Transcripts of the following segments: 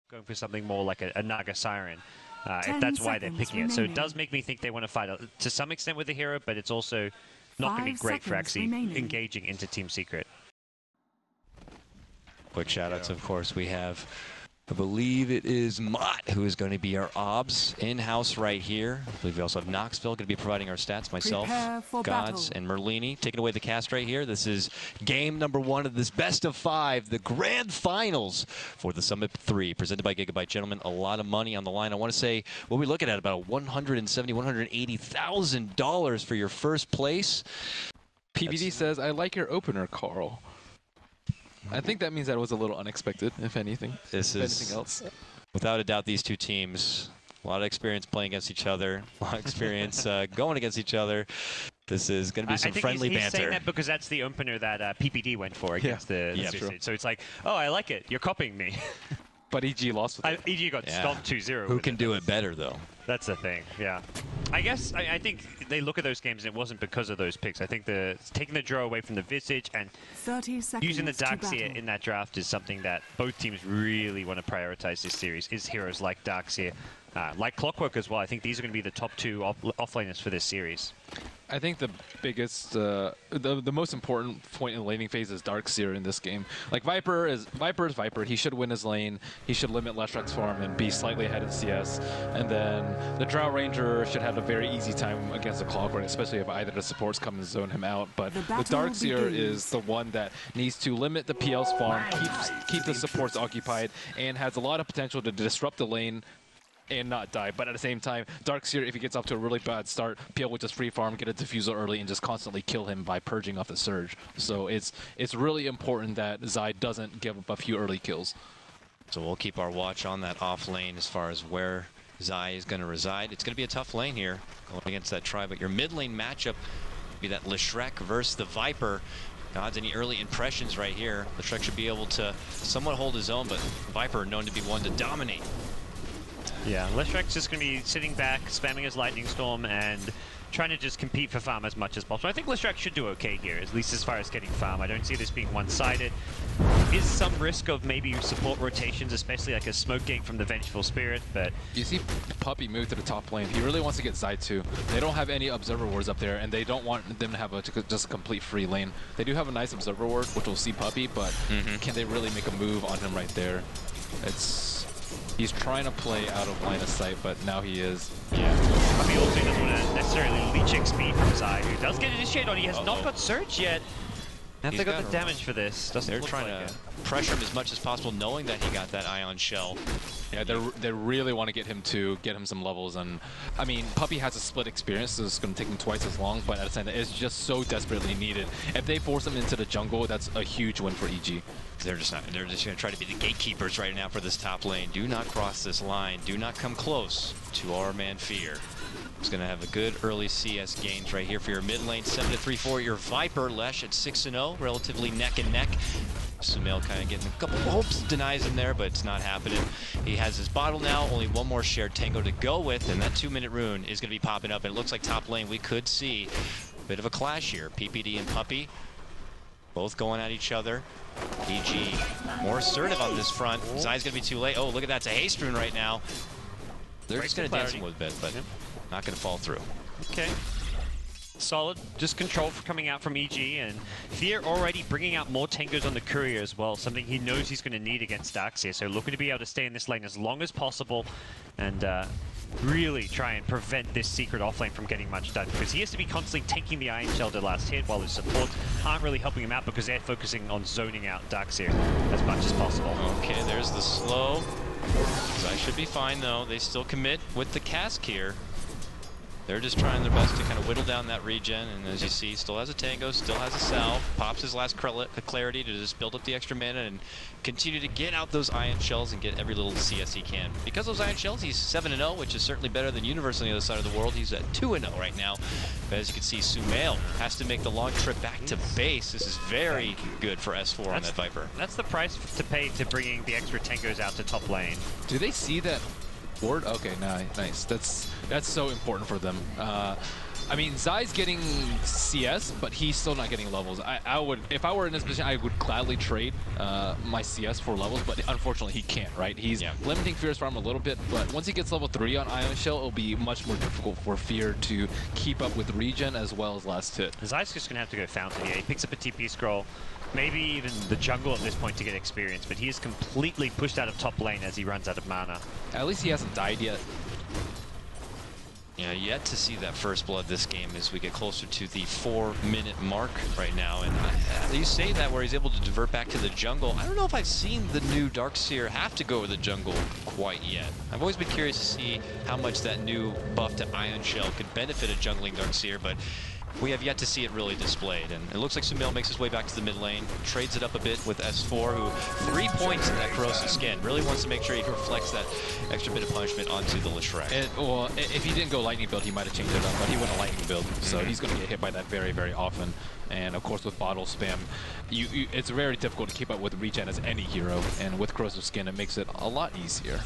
going for something more like a Naga Siren, if that's why they're picking it. So it does make me think they want to fight to some extent with the hero, but it's also not going to be great for actually engaging into Team Secret. Quick shout-outs, of course, we have, I believe it is Mott, who is going to be our OBS in-house right here. I believe we also have Knoxville going to be providing our stats, myself, Gods, and Merlini. Taking away the cast right here. This is game number 1 of this best of 5, the grand finals for the Summit 3, presented by Gigabyte. Gentlemen, a lot of money on the line. I want to say, what we're looking at, about $170,000, $180,000 for your first place. PBD says, I like your opener, Carl. I think that means that was a little unexpected, if anything. This is, anything else. Without a doubt, these two teams, a lot of experience playing against each other, a lot of experience going against each other. This is going to be some friendly banter. He's saying that because that's the opener that PPD went for against the Visit. So it's like, oh, I like it. You're copying me. But EG lost with it. EG got stomped 2-0. Who can do it better, though? That's the thing, yeah. I guess, I think they look at those games and it wasn't because of those picks. I think taking the draw away from the Visage and using the Darkseer in that draft is something that both teams really want to prioritize this series, is heroes like Darkseer, like Clockwork as well. I think these are going to be the top 2 offlaners for this series. I think the biggest, the most important point in the laning phase is Darkseer in this game. Like Viper is Viper. He should win his lane. He should limit Leshrek's farm and be slightly ahead in CS. And then the Drow Ranger should have a very easy time against the Clockwork, especially if either of the supports come and zone him out. But the Darkseer is the one that needs to limit the PL's farm, keep the supports occupied, and has a lot of potential to disrupt the lane and not die. But at the same time, Darkseer, if he gets off to a really bad start, PL would just free farm, get a diffuser early, and just constantly kill him by purging off the Surge. So it's really important that Zai doesn't give up a few early kills. So we'll keep our watch on that off lane as far as where Zai is going to reside. It's going to be a tough lane here going against that Tri, but your mid lane matchup would be that Leshrek versus the Viper. Gods, any early impressions right here? Leshrek should be able to somewhat hold his own, but Viper known to be one to dominate. Yeah, Leshrek's just going to be sitting back, spamming his Lightning Storm, and trying to just compete for farm as much as possible. I think Leshrek should do okay here, at least as far as getting farm. I don't see this being one-sided. Is some risk of maybe support rotations, especially like a smoke gank from the Vengeful Spirit, but... You see Puppey move to the top lane. He really wants to get Zai too. They don't have any Observer Wards up there, and they don't want them to have just a complete free lane. They do have a nice Observer Ward, which will see Puppey, but can they really make a move on him right there? He's trying to play out of line of sight, but now he is. Yeah. Puppey also doesn't want to necessarily leech XP from Zai, who does get initiated on. He has not got Surge yet. Have they got the damage for this? They're trying to pressure him as much as possible, knowing that he got that Ion Shell. Yeah, they really want to get him some levels, and I mean, Puppey has a split experience, so it's going to take him twice as long, but at the same time, it's just so desperately needed. If they force him into the jungle, that's a huge win for EG. They're just going to try to be the gatekeepers right now for this top lane. Do not cross this line. Do not come close to our man Fear. He's going to have a good early CS gains right here for your mid lane. 7-3 for your Viper. Lesh at 6-0, relatively neck and neck. Sumail kind of getting a couple hopes, denies him there, but it's not happening. He has his bottle now, only one more shared tango to go with, and that 2-minute rune is going to be popping up. And it looks like top lane we could see a bit of a clash here. PPD and Puppey both going at each other. EG more assertive on this front. Zai's going to be too late. Oh, look at that. It's a haste rune right now. They're just going to dance him with a bit, but not going to fall through. Okay. Solid. Just control for coming out from EG, and Fear already bringing out more tangos on the courier as well, something he knows he's going to need against Darkseer. So looking to be able to stay in this lane as long as possible and really try and prevent this secret offlane from getting much done, because he has to be constantly taking the Iron Shell to last hit while his supports aren't really helping him out because they're focusing on zoning out Darkseer as much as possible. Okay, there's the slow. Zai should be fine though. They still commit with the cask here. They're just trying their best to kind of whittle down that regen, and as you see, still has a tango, still has a salve, pops his last clarity to just build up the extra mana and continue to get out those Ion Shells and get every little CS he can. Because those Ion Shells, he's 7-0, which is certainly better than Universe on the other side of the world. He's at 2-0 right now. But as you can see, Sumail has to make the long trip back to base. This is very good for S4 on that Viper. That's the price to pay to bringing the extra tangos out to top lane. Do they see that ward? Okay, nice. That's so important for them. I mean, Zai's getting CS, but he's still not getting levels. I would, if I were in this position, I would gladly trade my CS for levels, but unfortunately he can't, right? He's limiting Fear's farm a little bit, but once he gets level 3 on Ion Shell, it'll be much more difficult for Fear to keep up with regen as well as last hit. Zai's just going to have to go Fountain here. He picks up a TP scroll, maybe even the jungle at this point to get experience, but he is completely pushed out of top lane as he runs out of mana. At least he hasn't died yet. Yeah, yet to see that first blood this game as we get closer to the 4-minute mark right now. And you say that where he's able to divert back to the jungle. I don't know if I've seen the new Darkseer have to go to the jungle quite yet. I've always been curious to see how much that new buff to Ion Shell could benefit a jungling Darkseer, but we have yet to see it really displayed. And it looks like Sumail makes his way back to the mid lane, trades it up a bit with S4, who 3 points in that corrosive skin. Really wants to make sure he reflects that extra bit of punishment onto the Leshrac. Well, if he didn't go lightning build, he might have changed it up, but he went a lightning build, so he's going to get hit by that very, very often. And of course, with bottle spam, it's very difficult to keep up with regen as any hero, and with corrosive skin, it makes it a lot easier.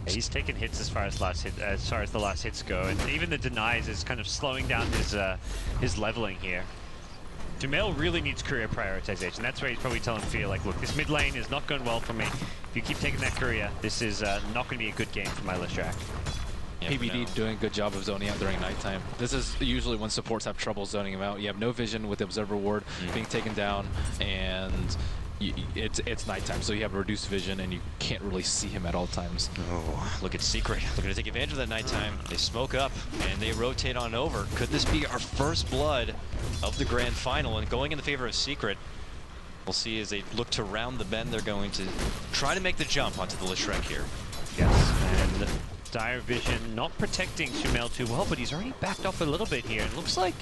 He's taken hits as far as the last hits go, and even the denies is kind of slowing down his leveling here. Sumail really needs career prioritization. That's where he's probably telling Fear, like, look, this mid lane is not going well for me. If you keep taking that career, this is not going to be a good game for my Leshrac. Yeah, PBD doing a good job of zoning out during nighttime. This is usually when supports have trouble zoning him out. You have no vision with the Observer Ward being taken down, and it's nighttime, so you have reduced vision and you can't really see him at all times. Oh, look at Secret. Looking to take advantage of that nighttime. They smoke up and they rotate on over. Could this be our first blood of the grand final and going in the favor of Secret? We'll see as they look to round the bend. They're going to try to make the jump onto the Leshrac here. Yes, and Dire Vision not protecting Sumail too well, but he's already backed off a little bit here. It looks like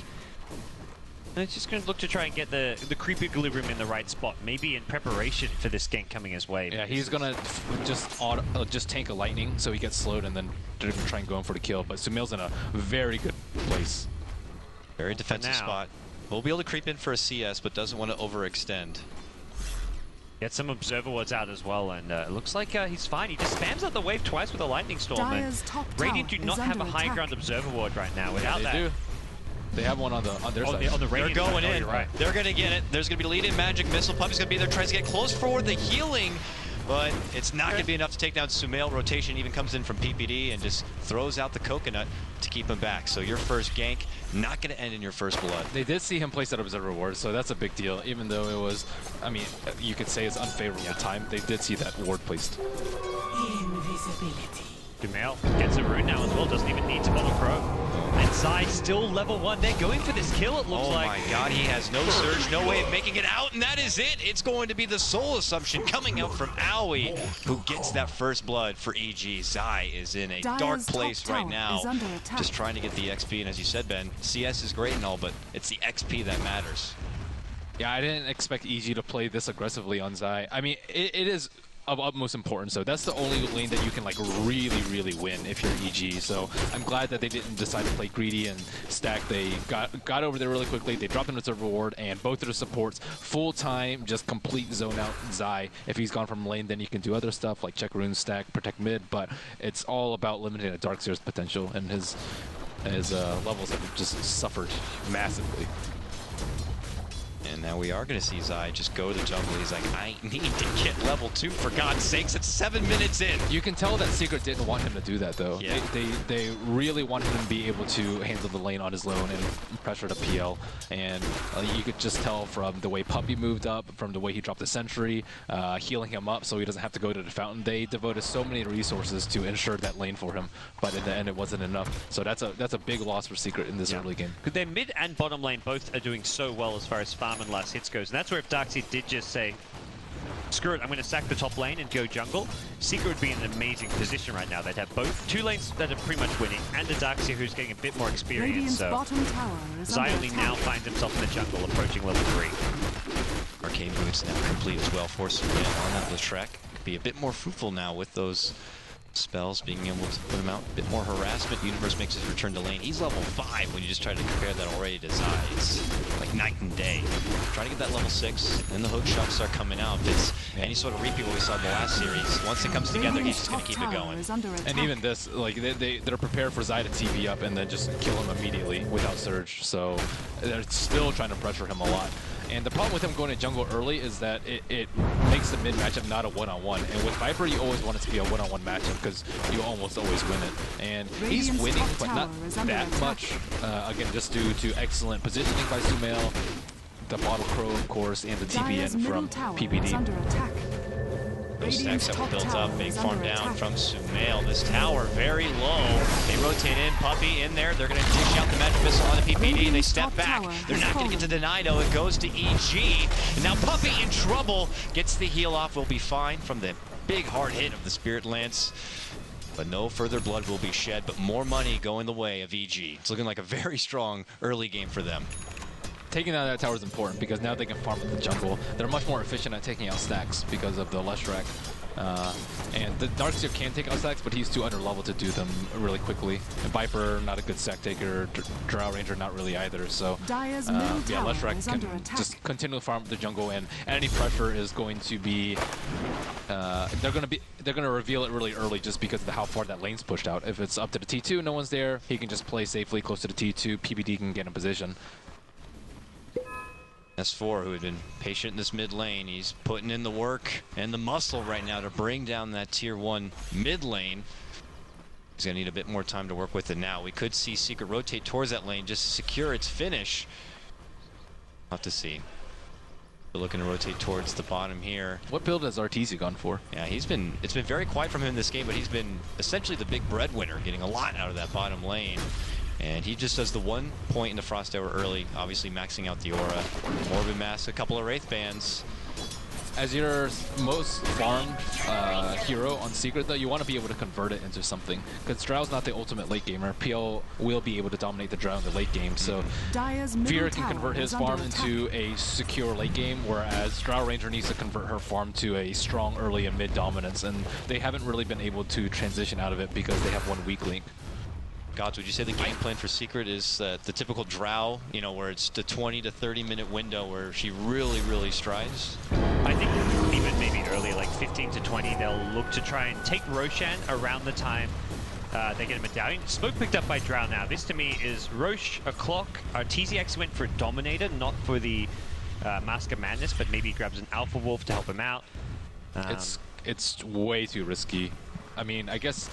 it's just going to look to try and get the creep equilibrium in the right spot, maybe in preparation for this gank coming his way. Yeah, he's going to just tank a lightning so he gets slowed and then they're going to try and go in for the kill. But Sumail's in a very good place. Very defensive spot. Will be able to creep in for a CS, but doesn't want to overextend. Get some Observer Wards out as well, and it looks like he's fine. He just spams out the wave twice with a Lightning Storm. And Radiant do not have a high ground Observer Ward right now. Without that, do. They have one on their side. On the They're going in. Right. They're going to get it. There's going to be the lead in Magic Missile. Puppy's going to be there, tries to get close for the healing, but it's not going to be enough to take down Sumail. Rotation even comes in from PPD and just throws out the coconut to keep him back. So your first gank, not going to end in your first blood. They did see him place that Observer Ward, so that's a big deal. Even though it was, I mean, you could say it's unfavorable time, they did see that ward placed. Invisibility. Sumail gets a rune now as well, doesn't even need to bottle Crow. And Zai still level 1. They're going for this kill, it looks like. Oh my god, he has no surge, no way of making it out, and that is it. It's going to be the soul assumption coming out from Aoi, who gets that first blood for EG. Zai is in a dark place right now, just trying to get the XP, and as you said, Ben, CS is great and all, but it's the XP that matters. Yeah, I didn't expect EG to play this aggressively on Zai. I mean, it is of utmost importance, so that's the only lane that you can like really win if you're EG. So I'm glad that they didn't decide to play greedy and stack. They got over there really quickly. They dropped an Observer Ward, and both of the supports full time just complete zone out Zai. If he's gone from lane, then you can do other stuff like check runes, stack, protect mid, but it's all about limiting a Darkseer's potential, and his levels have just suffered massively. And now we are going to see Zai just go to the jungle. He's like, I need to get level 2 for God's sakes. It's 7 minutes in. You can tell that Secret didn't want him to do that, though. Yeah. They really wanted him to be able to handle the lane on his own and pressure the PL. And you could just tell from the way Puppy moved up, from the way he dropped the sentry, healing him up so he doesn't have to go to the fountain. They devoted so many resources to ensure that lane for him, but in the end it wasn't enough. So that's a big loss for Secret in this early game. Because their mid and bottom lane both are doing so well as far as farm and last hits goes. And that's where if Darkseer did just say, screw it, I'm going to sack the top lane and go jungle, Secret would be in an amazing position right now. They'd have both 2 lanes that are pretty much winning, and a Darkseer who's getting a bit more experience. So Zai only now finds himself in the jungle, approaching level 3. Arcane Boots now complete as well for Sumail on that Leshrac. Could be a bit more fruitful now with those Spells being able to put him out. A bit more harassment. Universe makes his return to lane. He's level 5 when you just try to compare that already to Zai. It's like night and day. Trying to get that level 6, and the hook shots start coming out. If it's any sort of repeat what we saw in the last series, once it comes together, he's just going to keep it going. And even this, like they're prepared for Zai to TP up and then just kill him immediately without Surge. So they're still trying to pressure him a lot. And the problem with him going to jungle early is that it makes the mid matchup not a one-on-one. And with Viper, you always want it to be a one-on-one matchup because you almost always win it. And he's winning, but not that much. Again, just due to excellent positioning by Sumail, the Bottle Crow, of course, and the TPN from PPD. Those stacks that were built up being farmed down from Sumail. This tower very low. They rotate in, Puppey in there. They're going to dish out the magic missile on the PPD. They step back. They're not going to get to deny though. It goes to EG. And now Puppey in trouble. Gets the heal off. Will be fine from the big hard hit of the Spirit Lance. But no further blood will be shed, but more money going the way of EG. It's looking like a very strong early game for them. Taking out that tower is important because now they can farm in the jungle. They're much more efficient at taking out stacks because of the Leshrac. And the Darkseer can take out stacks, but he's too under level to do them really quickly. And Viper, not a good stack taker. Drow Ranger, not really either. So yeah, Leshrac can just continue to farm the jungle, and any pressure is going to be. They're gonna reveal it really early just because of how far that lane's pushed out. If it's up to the T2, no one's there. He can just play safely close to the T2. PPD can get in position. S4, who had been patient in this mid lane, he's putting in the work and the muscle right now to bring down that tier 1 mid lane. He's going to need a bit more time to work with it now. We could see Secret rotate towards that lane just to secure its finish. We'll have to see. We're looking to rotate towards the bottom here. What build has RTZ gone for? Yeah, it's been very quiet from him in this game, but he's been essentially the big breadwinner, getting a lot out of that bottom lane. And he just does the 1 point in the Frost Hour early, obviously maxing out the Aura. Morbid Mask, a couple of Wraith Bands. As your most farmed hero on Secret, though, you want to be able to convert it into something. Because Drow's not the ultimate late gamer. PL will be able to dominate the Drow in the late game. So Fear can convert his farm into a secure late game, whereas Drow Ranger needs to convert her farm to a strong early and mid dominance. And they haven't really been able to transition out of it because they have one weak link. Gods, would you say the game plan for Secret is the typical Drow, you know, where it's the 20 to 30 minute window where she really strides? I think even maybe early, like 15 to 20, they'll look to try and take Roshan around the time they get a medallion. Smoke picked up by Drow now. This to me is Roche, a clock. TZX went for a Dominator, not for the Mask of Madness, but maybe he grabs an Alpha Wolf to help him out. It's way too risky. I mean, I guess.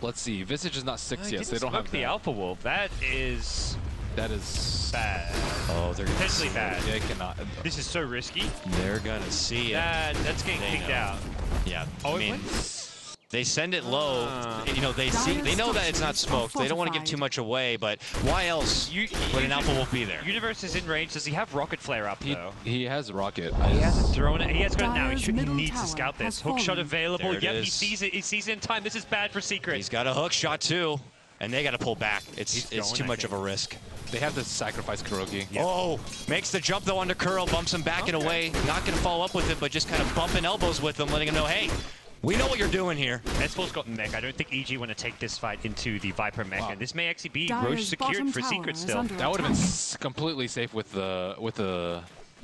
Let's see. Visage is not 6 yet, so they don't have the Alpha Wolf. That is bad. Oh, they're potentially bad. Yeah, cannot. This is so risky. They're gonna see it. That's getting kicked out. Yeah. Oh, I mean, they send it low. You know, they know that it's not smoked. They don't want to give too much away, but why else would an Alpha Wolf be there? Universe is in range. Does he have Rocket Flare up though? He has Rocket. He hasn't thrown it. He has got it now. He needs to scout this. Hook shot available. Yep, he sees it. He sees it in time. This is bad for Secret. He's got a hook shot too, and they got to pull back. It's too much of a risk. They have to sacrifice Kurogi. Yep. Oh, makes the jump though onto Curl, bumps him back and away. Not going to follow up with it, but just kind of bumping elbows with him, letting him know, hey, we know what you're doing here. S4's got mech. I don't think EG want to take this fight into the Viper mech, and this may actually be Roche secured for Secret still. That would have been completely safe with the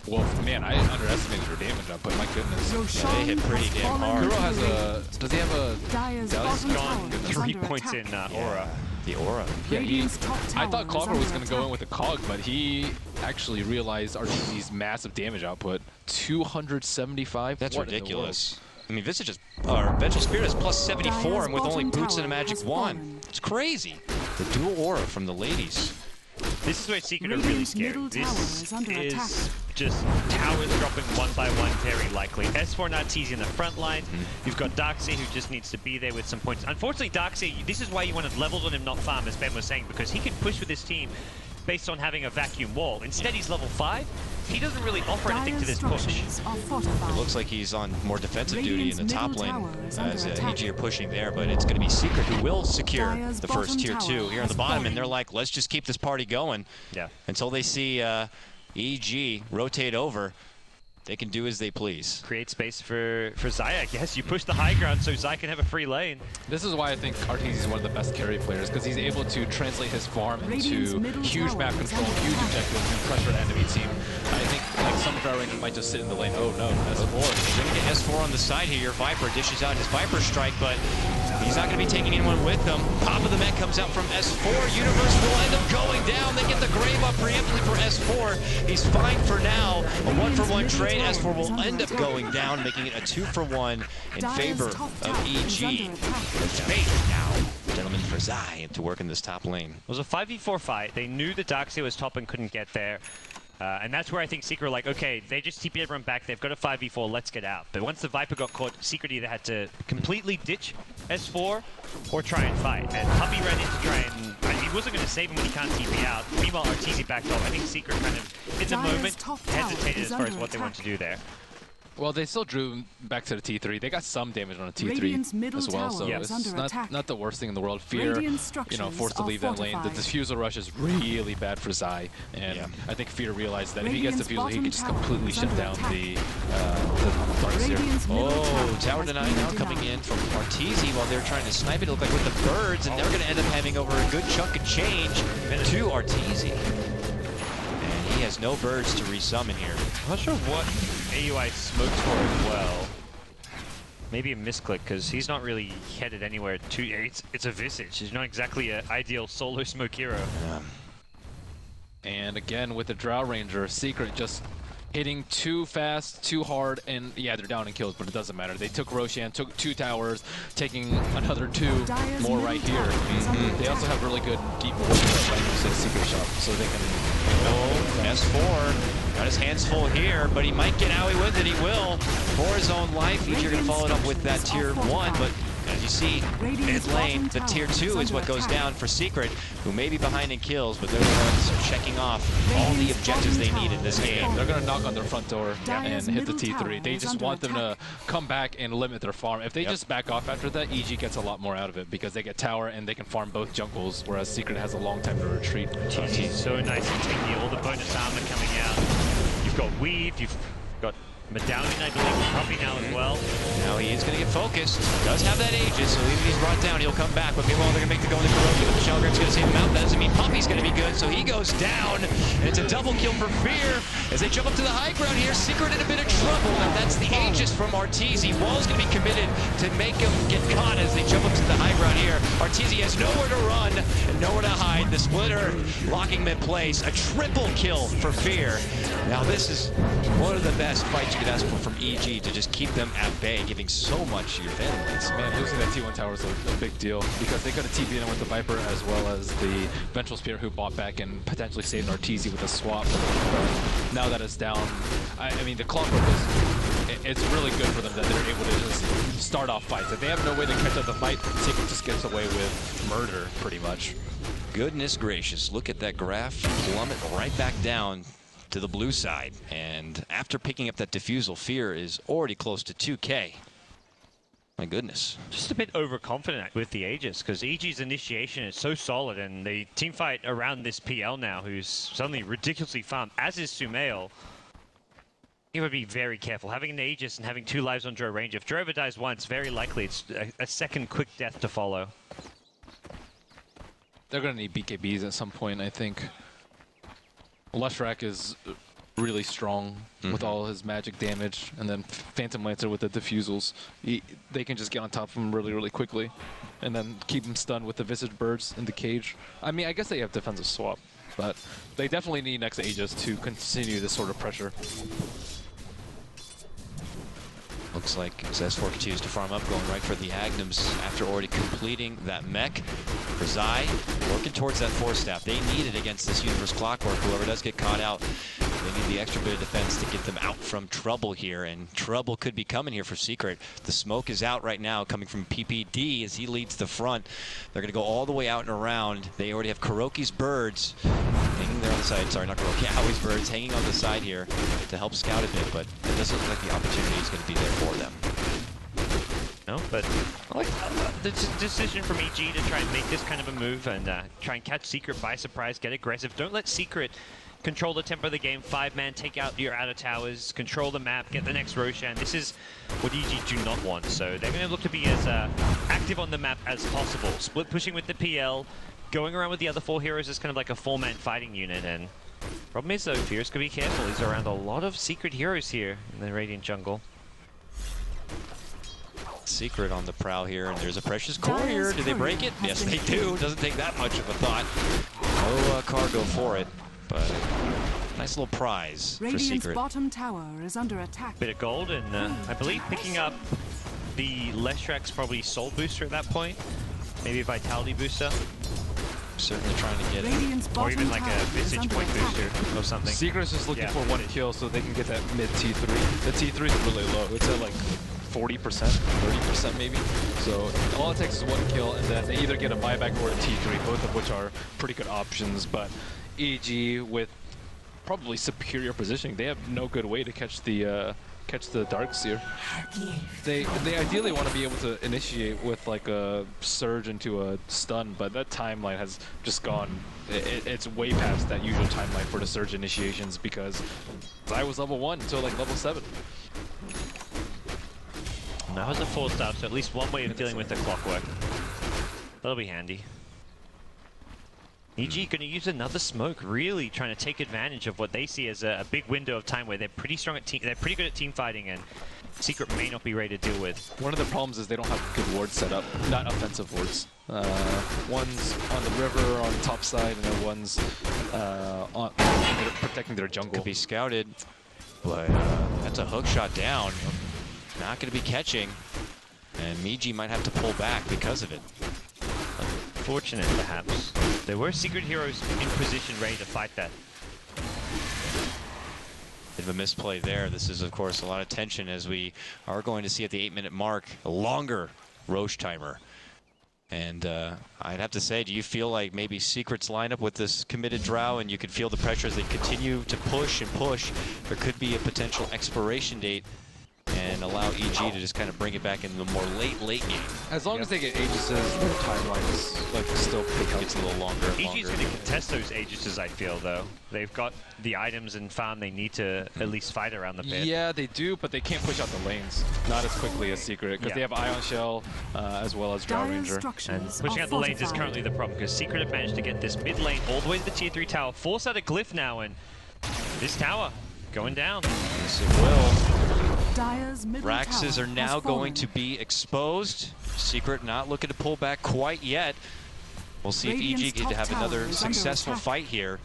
Wolf. Man, I underestimated her damage output. My goodness. Yeah, they hit pretty damn hard. Kuro has a. Does he have a? He's gone 3 points in Aura. The Aura. Yeah, I thought Clogger was going to go in with a Cog, but he actually realized RTZ's massive damage output. 275. That's ridiculous. I mean, Visage is, Vengeful Spirit is plus 74, and with only boots and a magic wand. It's crazy. The dual aura from the ladies. This is where Secret are really scary. This is just towers dropping one by one very likely. S4 not teasing the front line. You've got Darkseer who just needs to be there with some points. Unfortunately, Darkseer, this is why you wanted levels on him, not farm, as Ben was saying, because he can push with his team based on having a vacuum wall. Instead, he's level 5. He doesn't really offer anything to this push. It looks like he's on more defensive duty in the top lane as EG are pushing there, but it's going to be Secret who will secure the first tier 2 here on the bottom, and they're like, let's just keep this party going until they see EG rotate over. They can do as they please. Create space for Zai, I guess. You push the high ground so Zai can have a free lane. This is why I think Arteezy is one of the best carry players, because he's able to translate his farm into huge map control, huge objectives, and pressure the enemy team. I think like some Drow Rangers might just sit in the lane. Oh no, S4. They're going to get S4 on the side here. Your Viper dishes out his Viper Strike, but he's not going to be taking anyone with them. Top of the mech comes out from S4. Universe will end up going down. They get the grave up preemptively for S4. He's fine for now. A 1-for-1 trade. S4 will end up going down, making it a 2-for-1 in favor of EG. It's fate now, gentlemen, for Zai to work in this top lane. It was a 5v4 fight. They knew the Darkseer was top and couldn't get there. And that's where I think Secret were like, okay, they just TP everyone back. They've got a 5v4, let's get out. But once the Viper got caught, Secret either had to completely ditch S4 or try and fight. And Puppy ran in to try and... he wasn't going to save him when he can't TP out. Meanwhile, Arteezy backed off. I think Secret kind of, in the moment, hesitated as far as what they want to do there. Well, they still drew back to the T3. They got some damage on a T3 as well, so it's not the worst thing in the world. Fear, forced to leave that lane. The diffusal rush is really bad for Zai, and I think Fear realized that if he gets diffusal, he can just completely shut down the Darkseer. Oh, tower denied now coming in from Arteezy while they're trying to snipe it. It looked like with the birds, and they're going to end up having over a good chunk of change to Arteezy. He has no birds to resummon here. I'm not sure what AUI smokes for as well. Maybe a misclick, because he's not really headed anywhere to... It's a Visage. He's not exactly an ideal solo smoke hero. And again, with the Drow Ranger, Secret just hitting too fast, too hard, and yeah, they're down in kills, but it doesn't matter. They took Roshan, took 2 towers, taking another 2 more right here. They also have really good deep right next to the Secret shop, so they can... Oh, S4 got his hands full here, but he might get owie with it. He will for his own life. You're going to follow it up with that tier 1, but as you see, mid lane, the tier 2 is what goes down for Secret, who may be behind in kills, but they're the ones checking off all the objectives they need in this game. They're going to knock on their front door and hit the T3. They just want them to come back and limit their farm. If they just back off after that, EG gets a lot more out of it because they get tower and they can farm both jungles, whereas Secret has a long time to retreat. TT's so nice and tanky, all the bonus armor coming out. You've got Weave, you've got Medallion, I believe, with Puppy now as well. Now he is going to get focused. Does have that Aegis, so even if he's brought down, he'll come back. But meanwhile, they're going to make the go into Kuroki, but the Shell Grip's going to save him out. That doesn't mean Puppy's going to be good, so he goes down. And it's a double kill for Fear. As they jump up to the high ground here, Secret in a bit of trouble, and that's the Aegis from Arteezy. Wall's going to be committed to make him get caught as they jump up to the high ground here. Arteezy has nowhere to run and nowhere to hide. The splitter locking him in place. A triple kill for Fear. Now this is one of the best fights you could ask for from EG to just keep them at bay, giving so much to your families. Man, losing that T1 tower is a big deal because they could have TP'd in with the Viper as well as the Vengeful Spear who bought back and potentially saved Arteezy with a swap. But now that it's down, I mean, the clockwork it's really good for them that they're able to just start off fights. If they have no way to catch up the fight, Secret just gets away with murder, pretty much. Goodness gracious, look at that graph plummet right back down to the blue side, and after picking up that diffusal, Fear is already close to 2K. My goodness. Just a bit overconfident with the Aegis, because EG's initiation is so solid, and the team fight around this PL now, who's suddenly ridiculously farmed, as is Sumail. You would be very careful. Having an Aegis and having 2 lives on Drow range, if Drow ever dies once, very likely it's a second quick death to follow. They're going to need BKBs at some point, I think. Leshrac is really strong with all his magic damage, and then Phantom Lancer with the diffusals. They can just get on top of him really, really quickly, and then keep him stunned with the Visage Birds in the cage. I mean, I guess they have defensive swap, but they definitely need next Aegis to continue this sort of pressure. Looks like S4 continues to farm up, going right for the Agnums after already completing that mech. For Zai, working towards that 4-staff. They need it against this Universe Clockwork. Whoever does get caught out, they need the extra bit of defense to get them out from trouble here, and trouble could be coming here for Secret. The smoke is out right now, coming from PPD as he leads the front. They're going to go all the way out and around. They already have Kuroki's birds hanging there on the side. Sorry, not Kuroki, Howie's birds hanging on the side here to help scout a bit, but it doesn't look like the opportunity is going to be there for them. No, but I like the decision from EG to try and make this kind of a move and try and catch Secret by surprise, get aggressive. Don't let Secret control the tempo of the game, 5-man, take out your outer towers, control the map, get the next Roshan. This is what EG do not want, so they're going to look to be as active on the map as possible. Split pushing with the PL, going around with the other 4 heroes as kind of like a 4-man fighting unit, and problem is though, Fierce could be careful. He's around a lot of secret heroes here in the Radiant jungle. Secret on the prowl here, and there's a precious core here. Do they break it? Yes, they do. Doesn't take that much of a thought. No cargo for it, but nice little prize for Secret. Bottom tower is under attack. Bit of gold, and I believe picking up the Leshrax's probably soul booster at that point. Maybe a vitality booster. Certainly trying to get it. Or even like a Visage point booster or something. Secret's just looking for one kill so they can get that mid T3. The T3 is really low. It's at like 40%, 30% maybe. So all it takes is one kill, and then they either get a buyback or a T3, both of which are pretty good options. But EG with probably superior positioning, they have no good way to catch the Darkseer. They ideally want to be able to initiate with like a surge into a stun, but that timeline has just gone. It's way past that usual timeline for the surge initiations because I was level 1 until like level 7. That was a 4-star, so at least one way of dealing with the clockwork. That'll be handy. EG going to use another smoke, really trying to take advantage of what they see as a big window of time where they're pretty strong at they're pretty good at team fighting, and Secret may not be ready to deal with. One of the problems is they don't have good wards set up, not offensive wards. One's on the river on the top side, and then one's protecting their jungle. Could be scouted, but that's a hook shot down. Not going to be catching, and Miji might have to pull back because of it. Fortunate, perhaps. There were Secret heroes in position ready to fight that. Bit of a misplay there. This is, of course, a lot of tension as we are going to see at the 8-minute mark a longer Roche timer. And I'd have to say, do you feel like maybe Secret's lineup with this committed Drow, and you could feel the pressure as they continue to push and push? There could be a potential expiration date and allow EG to just kind of bring it back in the more late game. As long as they get Aegises, their timeline is like still gets a little longer and longer. EG's going to contest those Aegises, I feel, though. They've got the items and farm they need to at least fight around the pit. Yeah, they do, but they can't push out the lanes. Not as quickly as Secret, because they have Ion Shell as well as Drow Ranger. And pushing out the lanes is currently the problem, because Secret have managed to get this mid lane all the way to the tier 3 tower. Force out a glyph now, and this tower going down. Yes, it will. Raxes are now going to be exposed. Secret not looking to pull back quite yet. We'll see if EG get to have another successful fight here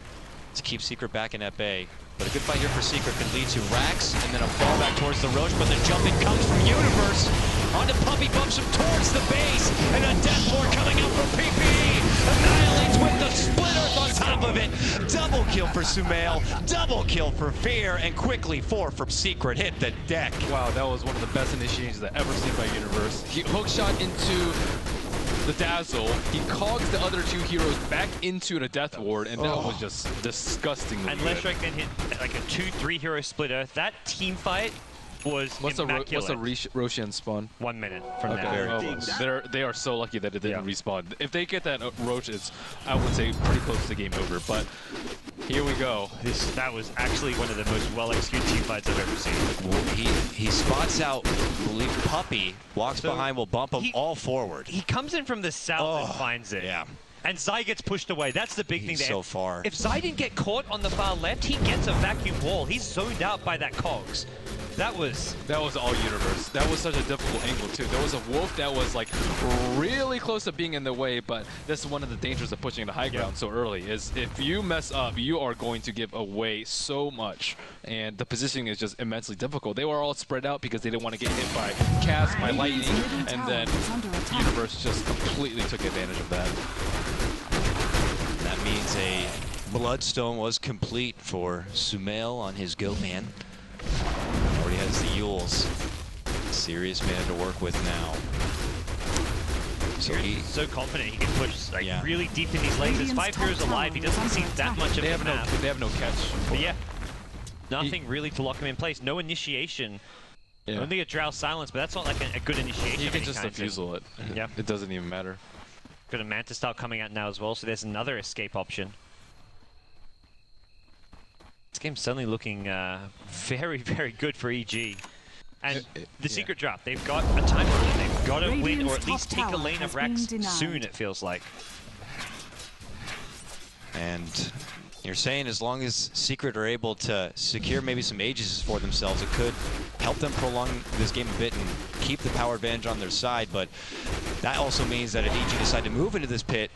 to keep Secret back in at bay. But a good fight here for Secret could lead to Rax and then a fall back towards the Roche, but the jumping comes from Universe. Onto Puppy, bumps him towards the base, and a Death Lord coming out for PPE. Annihilates with the Split Earth on top of it. Double kill for Sumail, double kill for Fear, and quickly 4 from Secret hit the deck. Wow, that was one of the best initiations I've ever seen by Universe. He hookshot into the Dazzle, he cogs the other 2 heroes back into the Death Ward, and that was just disgustingly and good. Leshrax then hit like a 2-3 hero split earth. That team fight was immaculate. What's a Roshan spawn? 1 minute from now. They are so lucky that it didn't respawn. If they get that Roche, it's, I would say, pretty close to game over, but here we go. That was actually one of the most well-executed team fights I've ever seen. He spots out, I believe, Puppy, walks behind, will bump him all forward. He comes in from the south and finds it. Yeah. And Zai gets pushed away. That's the big thing there. So far. If Zai didn't get caught on the far left, he gets a vacuum wall. He's zoned out by that cogs. That was all Universe. That was such a difficult angle too. There was a wolf that was like really close to being in the way, but this is one of the dangers of pushing into high ground so early, is if you mess up, you are going to give away so much. And the positioning is just immensely difficult. They were all spread out because they didn't want to get hit by cast, by lightning, and then Universe just completely took advantage of that. That means a Bloodstone was complete for Sumail on his Goatman. Already has the Yules. Serious man to work with now. So he's so confident he can push really deep in these lanes. There's 5 heroes alive. He doesn't see that much of the map. They have no catch. But yeah, nothing really to lock him in place. No initiation. Yeah. Only a Drow silence, but that's not like a good initiation. You can just defusal it. Yeah. It doesn't even matter. Got a Mantis style coming out now as well, so there's another escape option. This game's suddenly looking very, very good for EG. And the secret drop, they've got a time limit. They've got to win or at least take a lane of Rax soon, it feels like. And you're saying as long as Secret are able to secure maybe some Aegis for themselves, it could help them prolong this game a bit and keep the power advantage on their side. But that also means that if EG decide to move into this pit,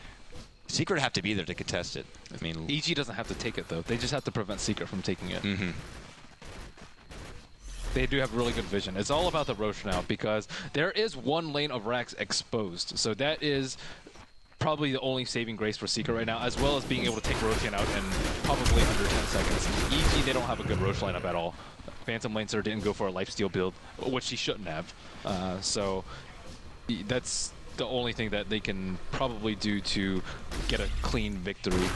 Secret have to be there to contest it. I mean, EG doesn't have to take it, though. They just have to prevent Secret from taking it. They do have really good vision. It's all about the Rosh now, because there is one lane of Rax exposed. So that is probably the only saving grace for Secret right now, as well as being able to take Roshan out in probably under 10 seconds. EG, they don't have a good Rosh lineup at all. Phantom Lancer didn't go for a lifesteal build, which he shouldn't have. So that's the only thing that they can probably do to get a clean victory.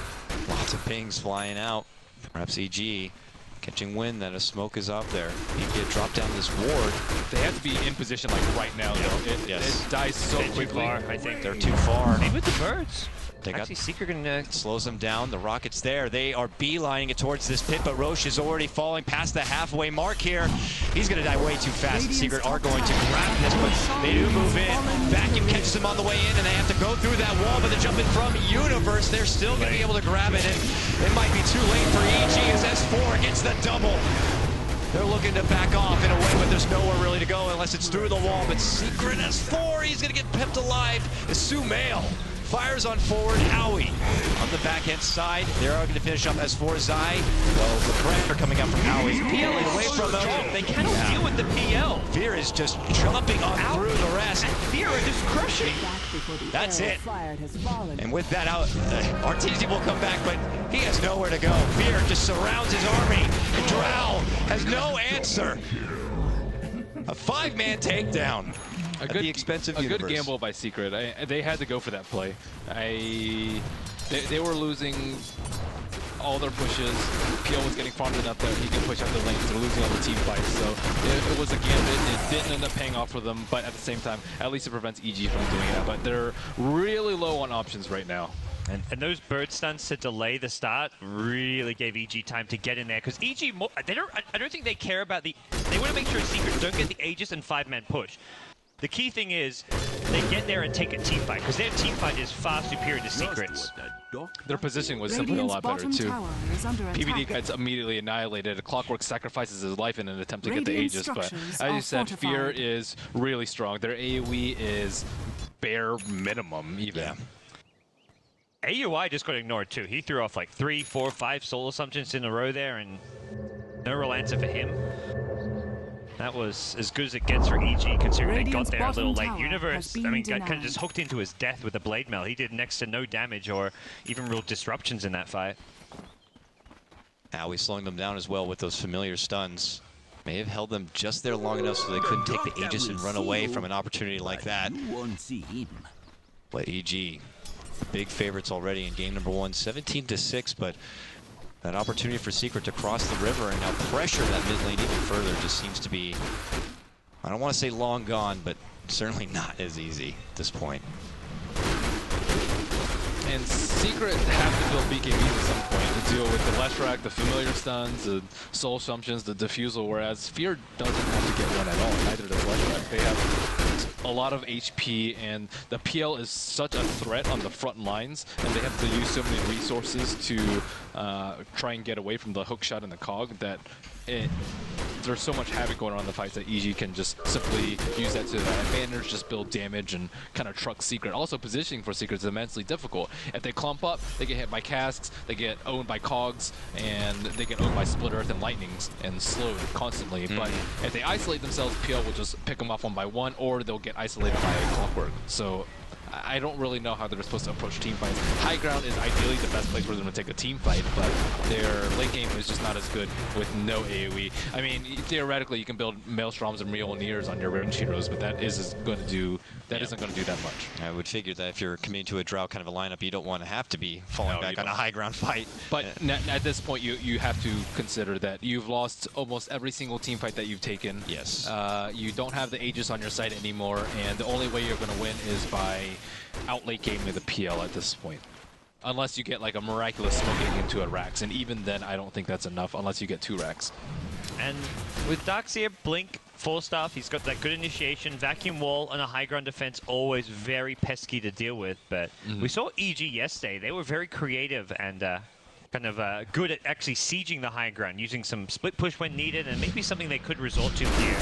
Lots of pings flying out. Perhaps EG catching wind that a smoke is out there. You get dropped down this ward. They have to be in position like right now, though. It dies so quickly. Too far, I think. They're too far. Maybe with the birds. They got Actually, Secret gonna slows them down. The rocket's there. They are beelining it towards this pit, but Rosh is already falling past the halfway mark here. He's going to die way too fast. Secret are going to grab this, but they do move in. Vacuum catches them on the way in, and they have to go through that wall, but they're jumping from Universe. They're still going to be able to grab it, and it might be too late for EG as S4 gets the double. They're looking to back off in a way, but there's nowhere really to go unless it's through the wall. But Secret S4, he's going to get pipped alive. Sumail fires on forward. Owie on the backhand side. They're going to finish up S4 Zai. Well, the pressure coming out from Owie. PL is away from them. They cannot deal with the PL. Fear is just jumping on through the rest. And Fear is just crushing. That's it. And with that out, RTZ will come back, but he has nowhere to go. Fear just surrounds his army, and Drow has no answer. A 5-man takedown. A good gamble by Secret. They had to go for that play. They were losing all their pushes. PL was getting farmed enough that he can push out the lanes. They're losing all the team fights. So it was a gambit. It didn't end up paying off for them, but at the same time, at least it prevents EG from doing it. But they're really low on options right now. And those bird stunts to delay the start really gave EG time to get in there, because EG, I don't think they care about they want to make sure Secret don't get the Aegis and 5-man push. The key thing is they get there and take a team fight, because their team fight is far superior to Secret's. Their positioning was simply a lot better too. PBD gets immediately annihilated. Clockwork sacrifices his life in an attempt to get the Aegis, but as you said, Fear is really strong. Their AoE is bare minimum even. Yeah. AUI just got ignored too. He threw off like 3, 4, 5 soul assumptions in a row there, and no real answer for him. That was as good as it gets for EG, considering they got there a little late. Universe, I mean, got kind of just hooked into his death with the blade mail. He did next to no damage or even real disruptions in that fight. Now he's slowing them down as well with those familiar stuns. May have held them just there long enough so they couldn't take the Aegis and run away from an opportunity like that. But EG, big favorites already in game number 1, 17-6, but that opportunity for Secret to cross the river and now pressure that mid lane even further just seems to be, I don't want to say long gone, but certainly not as easy at this point. And Secret have to build BKBs at some point to deal with the Leshrac, the familiar stuns, the soul assumptions, the diffusal, whereas Fear doesn't have to get one at all. Neither does Leshrac. They have a lot of HP, and the PL is such a threat on the front lines, and they have to use so many resources to try and get away from the hookshot and the cog that there's so much havoc going on in the fights that EG can just simply use that to their advantage, just build damage and kind of truck Secret. Also, positioning for Secret is immensely difficult. If they clump up, they get hit by casks, they get owned by cogs, and they get owned by split earth and lightnings and slowed constantly. But if they isolate themselves, PL will just pick them off one by one, or they'll get isolated by Clockwork. So I don't really know how they're supposed to approach team fights. High ground is ideally the best place for them to take a team fight, but their late game is just not as good with no AoE. I mean, theoretically, you can build Maelstroms and Mjolnirs on your range heroes, but that isn't going to do that much. I would figure that if you're committing to a Drow kind of a lineup, you don't want to have to be falling back on a high ground fight. But at this point, you have to consider that you've lost almost every single team fight that you've taken. Yes. You don't have the Aegis on your side anymore, and the only way you're going to win is by out late game with the PL at this point. unless you get like a miraculous smoking into a Rax, and even then I don't think that's enough unless you get 2 Rax. And with Darkseer, Blink, 4-staff, he's got that good initiation, vacuum wall, and a high ground defense, always very pesky to deal with. But we saw EG yesterday. They were very creative and kind of good at actually sieging the high ground, using some split push when needed, and maybe something they could resort to here,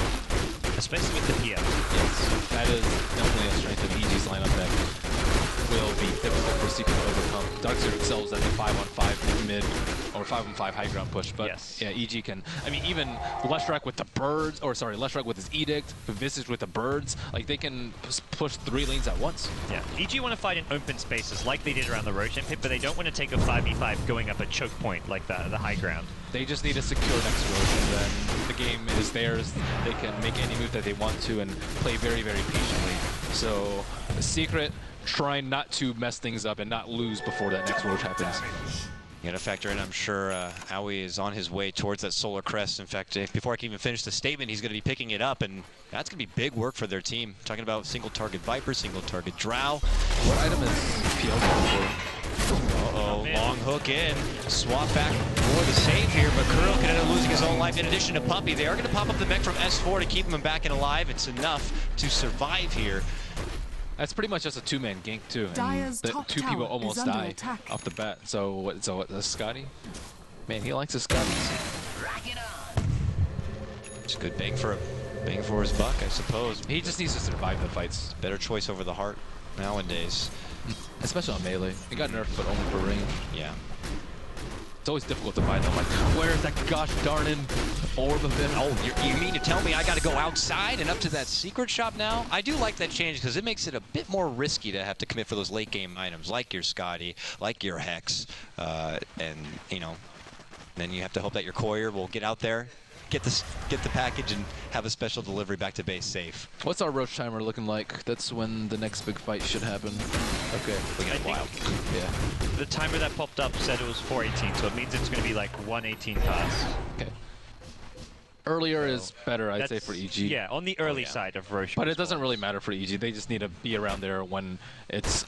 especially with the Pia. Yes, that is definitely a strength of EG's lineup that will be difficult for Secret to overcome. Darkseer excels at the 5-on-5 mid or 5-on-5 high ground push, but yeah, EG can. I mean, even Leshrac with the birds, or sorry, Leshrac with his edict, Visage with the birds, like they can push 3 lanes at once. Yeah, EG want to fight in open spaces like they did around the Roshan pit, but they don't want to take a 5v5 going up a choke point like the high ground. They just need to secure next road, and then the game is theirs. They can make any move that they want to and play very, very patiently. So Secret trying not to mess things up and not lose before that next roach happens. You gotta factor in, I'm sure Aoi is on his way towards that Solar Crest. In fact, before I can even finish the statement, he's gonna be picking it up, and that's gonna be big work for their team. Talking about single target Viper, single target Drow. What item is PL going for? Uh-oh, long hook in. Swap back for the save here, but Kurl can end up losing his own life. In addition to Puppey, they are gonna pop up the mech from S4 to keep him back and alive. It's enough to survive here. That's pretty much just a 2-man gank too. Dyer's The top 2 people tower almost is under die attack. off the bat. So what, a Scotty? Man, he likes his Scotties. It's a good bang for his buck, I suppose. He just needs to survive the fights. Better choice over the heart nowadays. Especially on melee. It got nerfed, but only for range. Yeah. It's always difficult to buy them. Like, where's that gosh darnin' orb of him? Oh, you mean to tell me I got to go outside and up to that secret shop now? I do like that change because it makes it a bit more risky to have to commit for those late game items, like your Scotty, like your Hex, and you know, then you have to hope that your Courier will get out there, get the package, and have a special delivery back to base safe. What's our Roach timer looking like? That's when the next big fight should happen. Okay. We got wild. Yeah. The timer that popped up said it was 4:18, so it means it's going to be like 1:18 past. Okay. Earlier is better, I'd say, That's- for EG. Yeah, on the early side of Roche. But it doesn't really matter for EG. They just need to be around there when it's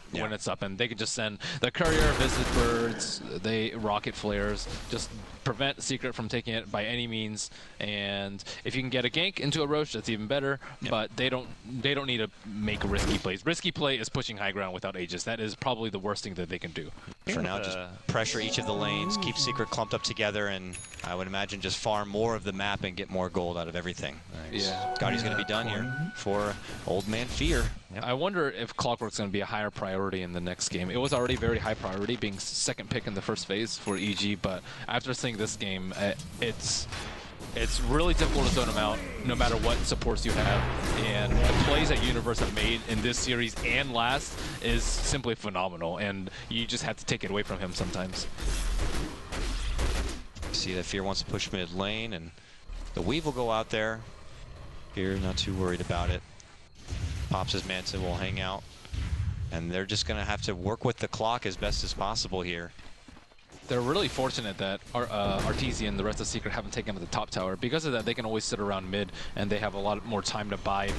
up, and they can just send the courier, visit birds, they rocket flares, just prevent Secret from taking it by any means. And if you can get a gank into a Roche, that's even better. But they don't need to make risky plays. Risky play is pushing high ground without Aegis. That is probably the worst thing that they can do. For now, just pressure each of the lanes, keep Secret clumped up together, and I would imagine just farm more of the map and get more gold out of everything. Yeah. Scotty's going to be done here for Old Man Fear. I wonder if Clockwork's going to be a higher priority in the next game. It was already very high priority, being second pick in the first phase for EG, but after seeing this game, it's really difficult to zone him out, no matter what supports you have. And the plays that Universe have made in this series and last is simply phenomenal, and you just have to take it away from him sometimes. See that Fear wants to push mid lane, and the Weave will go out there. Fear not too worried about it. Pops his Manta will hang out, and they're just going to have to work with the clock as best as possible here. They're really fortunate that Arteezy and the rest of Secret haven't taken him to the top tower. Because of that, they can always sit around mid, and they have a lot more time to bide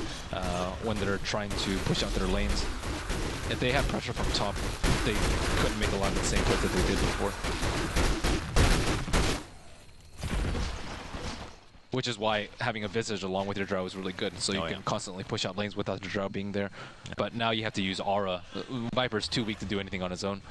when they're trying to push out their lanes. If they had pressure from top, they couldn't make a lot of the same plays that they did before. Which is why having a Visage along with your Drow is really good, so you can constantly push out lanes without the Drow being there. But now you have to use Aura. Viper's too weak to do anything on his own.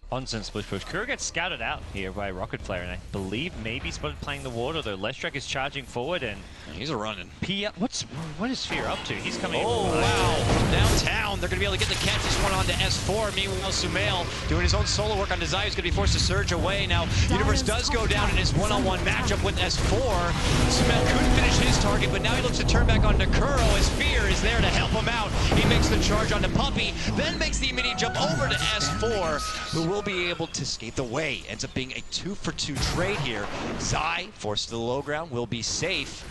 Onsens split push. Kuro gets scouted out here by Rocket Flare, and I believe maybe spotted playing the ward, although Leshrac is charging forward, and he's a running. What is Fear up to? He's coming in. Oh, wow. From downtown, they're going to be able to get the catch this one onto S4. Meanwhile, Sumail doing his own solo work on Desire is going to be forced to surge away. Now, Universe does go down in his one-on-one matchup with S4. Sumail couldn't finish his target, but now he looks to turn back onto Kuro as Fear is there to help him out. He makes the charge onto Puppey, then makes the immediate jump over to S4, who will be able to skate the way. Ends up being a 2-for-2 trade here. Zai, forced to the low ground, will be safe.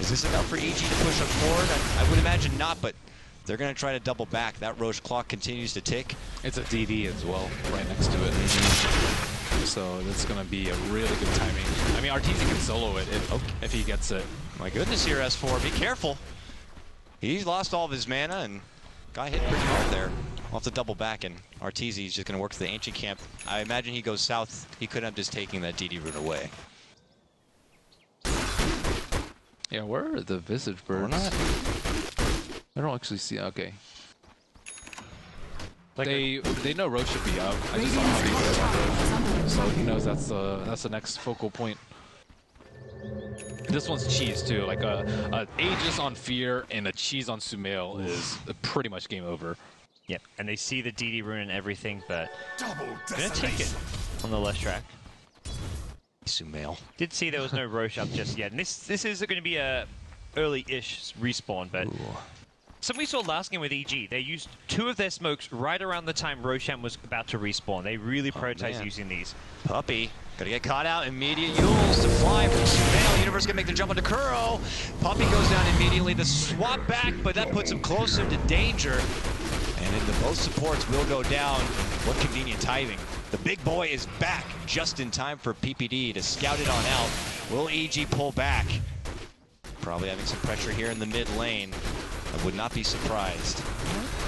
Is this enough for EG to push up forward? I would imagine not, but they're going to try to double back. That Roche clock continues to tick. It's a DD as well, right next to it. So that's going to be a really good timing. I mean, Arteezy can solo it if he gets it. My goodness here, S4. Be careful. He's lost all of his mana and got hit pretty hard there. We'll have to double back, and Arteezy is just going to work to the ancient camp. I imagine he goes south. He could end up just taking that DD route away. Yeah, where are the Visage Birds? Or not. I don't actually see. Okay. Like they know Roche should be out. I just saw how they play on Roche, so he knows that's the next focal point. This one's cheese too. Like a Aegis on Fear and a cheese on Sumail is pretty much game over. Yep, and they see the DD rune and everything, but gonna take it on the Leshrac. Sumail. Did see there was no Roche up just yet, and this is going to be a early-ish respawn, but something we saw last game with EG, they used 2 of their smokes right around the time Roshan was about to respawn. They really prioritized using these. Puppey, gotta get caught out. Immediate Yules to fly from Sumail. Universe gonna make the jump onto Kuro. Puppey goes down immediately. The swap back, but that puts him closer to danger. And then both supports will go down. What convenient timing. The big boy is back just in time for PPD to scout it on out. Will EG pull back? Probably having some pressure here in the mid lane. I would not be surprised.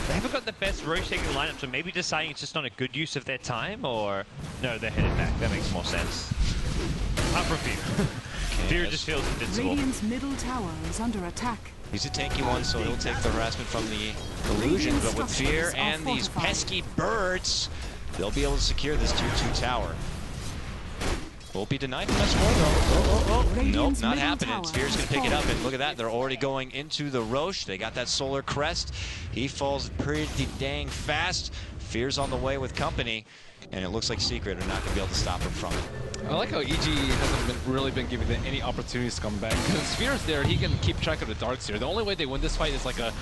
They haven't got the best Roche taking lineup, so maybe deciding it's just not a good use of their time, or no, they're headed back. That makes more sense. Up from Fear. Fear just feels invincible. Radiant's middle tower is under attack. He's a tanky one, so he'll take the harassment from the illusion. But with Fear and these pesky birds, they'll be able to secure this 2-2 tower. Won't be denied from S4 though. Nope, not happening. Fear's gonna pick it up, and look at that. They're already going into the Roche. They got that solar crest. He falls pretty dang fast. Fear's on the way with company, and it looks like Secret are not gonna be able to stop him from it. I like how EG hasn't really been given any opportunities to come back. Because Sphere's there, he can keep track of the darks here. The only way they win this fight is like a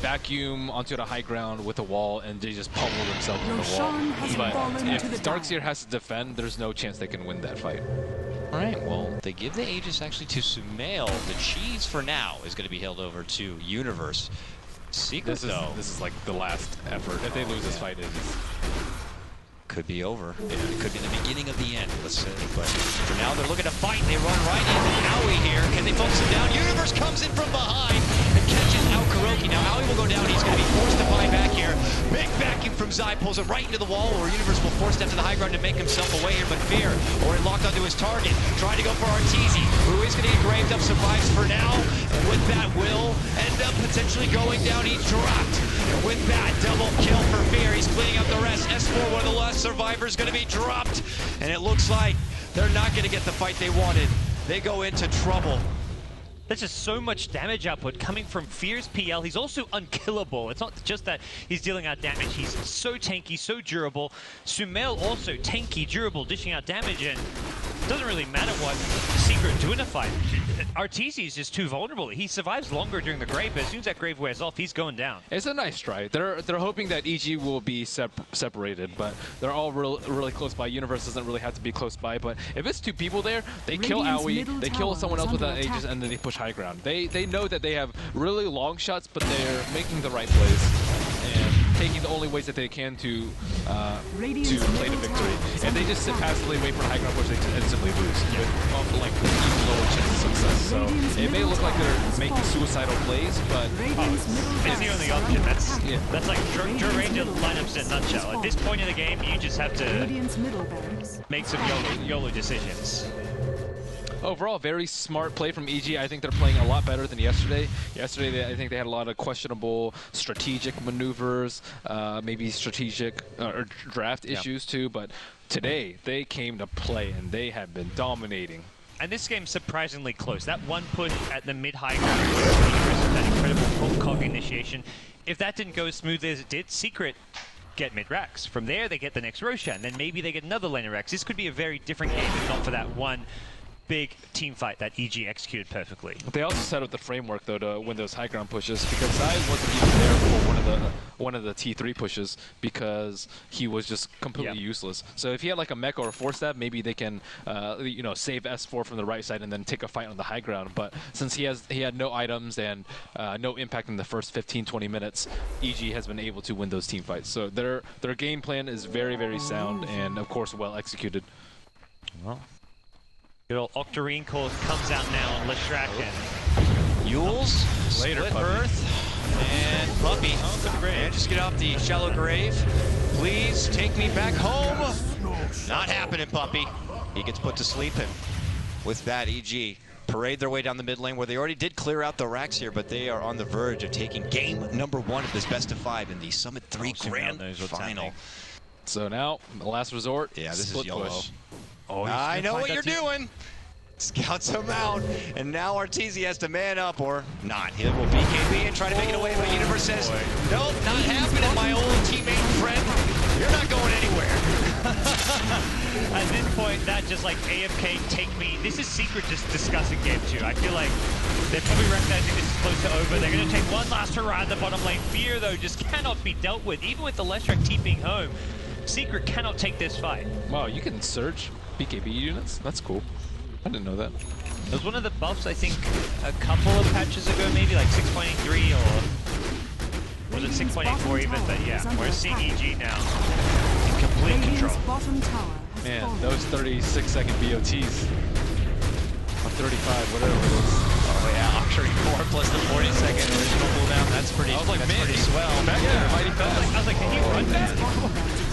vacuum onto the high ground with a wall, and they just pummel themselves in the wall. But if Darkseer has to defend, there's no chance they can win that fight. All right, well, they give the Aegis actually to Sumail. The cheese for now is going to be held over to Universe. Secret, though. This is like the last effort. If they lose this fight, could be over. Yeah, it could be the beginning of the end, let's say. But for now, they're looking to fight. They run right into Aoi here. Can they focus him down? Universe comes in from behind and catches out Kuroki. Now Aoi will go down. He's going to be forced to buy back here. Big vacuum from Zai, pulls it right into the wall, or Universe will force step to the high ground to make himself away here. But Fear already locked onto his target, trying to go for Arteezy, who is going to get graved up, survives for now. And with that, will end up potentially going down. He's dropped. And with that, double kill for Fear. He's cleaning up the rest. S4, one of the last survivors, going to be dropped. And it looks like they're not going to get the fight they wanted. They go into trouble. There's just so much damage output coming from Fear's PL. He's also unkillable. It's not just that he's dealing out damage. He's so tanky, so durable. Sumail also tanky, durable, dishing out damage, and it doesn't really matter what Secret do in a fight. Arteezy is just too vulnerable. He survives longer during the grave, but as soon as that grave wears off, he's going down. It's a nice try. They're hoping that EG will be separated, but they're all really close by. Universe doesn't really have to be close by, but if it's 2 people there, they kill Aoi, they kill someone else with that Aegis, and then they push high ground. They know that they have really long shots, but they're making the right plays and taking the only ways that they can to play to victory. And they just sit passively, wait for a high ground push, they just instantly lose with like even lower chance of success. So it may look like they're making suicidal plays, but it's the only option. That's like Ranger lineups in a nutshell. At this point in the game, you just have to make some YOLO decisions. Overall, very smart play from EG. I think they're playing a lot better than yesterday. Yesterday, I think they had a lot of questionable strategic maneuvers, maybe strategic or draft issues too. But today, they came to play, and they have been dominating. And this game's surprisingly close. That one push at the mid-high ground was that incredible cog initiation. If that didn't go as smoothly as it did, Secret get mid-racks. From there, they get the next Roshan. Then maybe they get another laner racks. This could be a very different game if not for that one big team fight that EG executed perfectly. They also set up the framework though to win those high ground pushes, because Zai wasn't even there for one of the T3 pushes because he was just completely useless. So if he had like a mech or a 4-stab, maybe they can you know, save S4 from the right side and then take a fight on the high ground. But since he had no items and no impact in the first 15-20 minutes, EG has been able to win those team fights. So their game plan is very, very sound and of course well executed. Well, good old Octarine course comes out now on Leshrac and Yules, Later, split puppy. Earth. And Puppy, and just get off the shallow grave. Please take me back home. Not happening, Puppy. He gets put to sleep, and with that, EG parade their way down the mid lane where they already did clear out the racks here, but they are on the verge of taking game number 1 of this best of 5 in the Summit 3 Grand Final. So now, the last resort. Yeah, this split is YOLO. push. Oh, I know what you're doing. Scouts him out, and now Arteezy has to man up or not. He will BKB and try to make it away, but Universe says, nope, not happening, my old teammate and friend. You're not going anywhere. At this point, that just like AFK, take me. This is Secret just discussing game 2. I feel like they're probably recognizing this is close to over. They're going to take one last hurrah at the bottom lane. Fear, though, just cannot be dealt with. Even with the Leshrac TPing home, Secret cannot take this fight. Wow, you can search BKB units? That's cool. I didn't know that. It was one of the buffs, I think, a couple of patches ago, maybe like 6.83 or was it 6.84 even? But yeah, we're seeing EG now in complete control. Bottom tower has Man, fallen. those 36-second BOTs. Or 35, whatever it is. Oh yeah, Octary 4 plus the 40-second original cooldown. That's pretty. I was like, that's man, pretty swell. Back there, mighty fast. I was like, can he run that?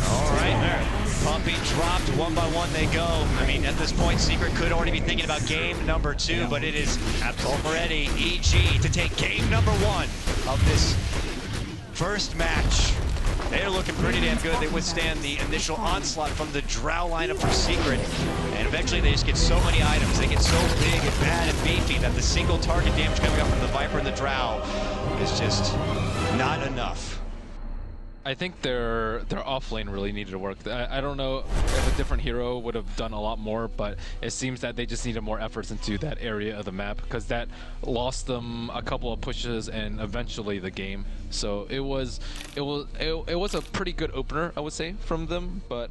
All right, Puppy dropped, 1 by 1 they go. I mean, at this point, Secret could already be thinking about game number 2, but it is already EG to take game number 1 of this first match. They're looking pretty damn good. They withstand the initial onslaught from the Drow lineup from Secret, and eventually they just get so many items. They get so big and bad and beefy that the single target damage coming up from the Viper and the Drow is just not enough. I think their off lane really needed to work. I don't know if a different hero would have done a lot more, but it seems that they just needed more efforts into that area of the map because that lost them a couple of pushes and eventually the game. So it was a pretty good opener, I would say, from them, but